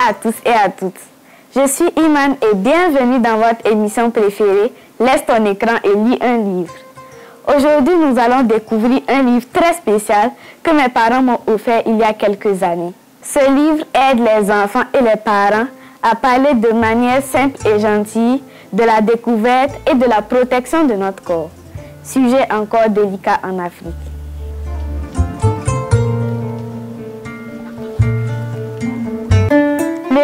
à tous et à toutes. Je suis Iman et bienvenue dans votre émission préférée, Laisse ton écran et lis un livre. Aujourd'hui, nous allons découvrir un livre très spécial que mes parents m'ont offert il y a quelques années. Ce livre aide les enfants et les parents à parler de manière simple et gentille de la découverte et de la protection de notre corps, sujet encore délicat en Afrique.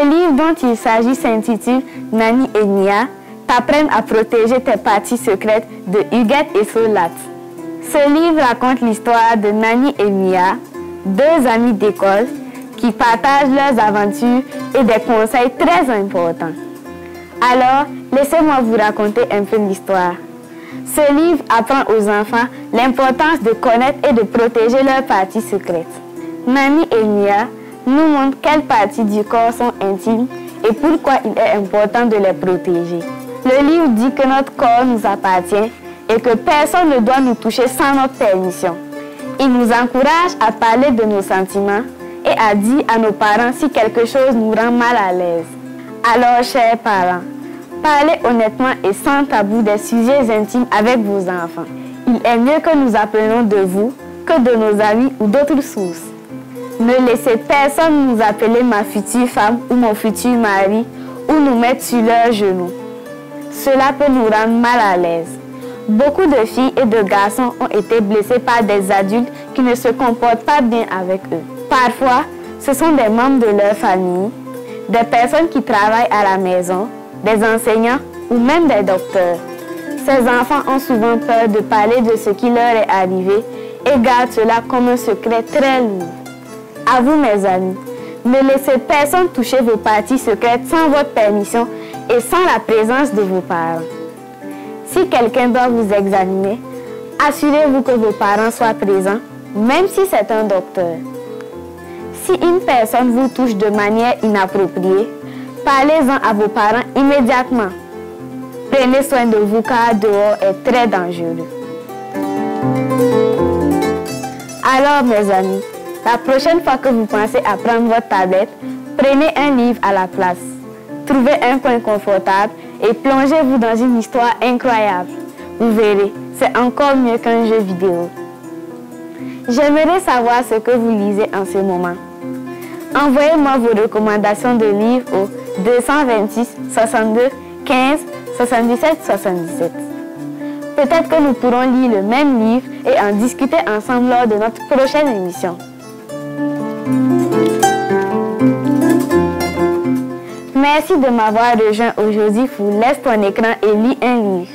Le livre dont il s'agit s'intitule Nani et Nia, t'apprennent à protéger tes parties secrètes de Huguette et Solat. Ce livre raconte l'histoire de Nani et Nia, deux amies d'école qui partagent leurs aventures et des conseils très importants. Alors, laissez-moi vous raconter un peu l'histoire. Ce livre apprend aux enfants l'importance de connaître et de protéger leurs parties secrètes. Nani et Nia nous montrent quelles parties du corps sont intimes et pourquoi il est important de les protéger. Le livre dit que notre corps nous appartient et que personne ne doit nous toucher sans notre permission. Il nous encourage à parler de nos sentiments et à dire à nos parents si quelque chose nous rend mal à l'aise. Alors, chers parents, parlez honnêtement et sans tabou des sujets intimes avec vos enfants. Il est mieux que nous apprenions de vous que de nos amis ou d'autres sources. Ne laissez personne nous appeler ma future femme ou mon futur mari ou nous mettre sur leurs genoux. Cela peut nous rendre mal à l'aise. Beaucoup de filles et de garçons ont été blessés par des adultes qui ne se comportent pas bien avec eux. Parfois, ce sont des membres de leur famille, des personnes qui travaillent à la maison, des enseignants ou même des docteurs. Ces enfants ont souvent peur de parler de ce qui leur est arrivé et gardent cela comme un secret très lourd. À vous, mes amis, ne laissez personne toucher vos parties secrètes sans votre permission et sans la présence de vos parents. Si quelqu'un doit vous examiner, assurez-vous que vos parents soient présents, même si c'est un docteur. Si une personne vous touche de manière inappropriée, parlez-en à vos parents immédiatement. Prenez soin de vous car dehors est très dangereux. Alors, mes amis, la prochaine fois que vous pensez à prendre votre tablette, prenez un livre à la place. Trouvez un coin confortable et plongez-vous dans une histoire incroyable. Vous verrez, c'est encore mieux qu'un jeu vidéo. J'aimerais savoir ce que vous lisez en ce moment. Envoyez-moi vos recommandations de livres au 226 62 15 77 77. Peut-être que nous pourrons lire le même livre et en discuter ensemble lors de notre prochaine émission. Merci de m'avoir rejoint aujourd'hui pour Laisse ton écran et lis un livre.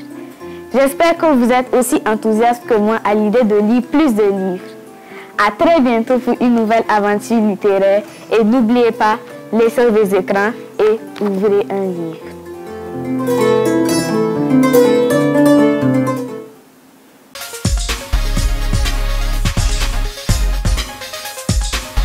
J'espère que vous êtes aussi enthousiaste que moi à l'idée de lire plus de livres. À très bientôt pour une nouvelle aventure littéraire et n'oubliez pas, laissez vos écrans et ouvrez un livre.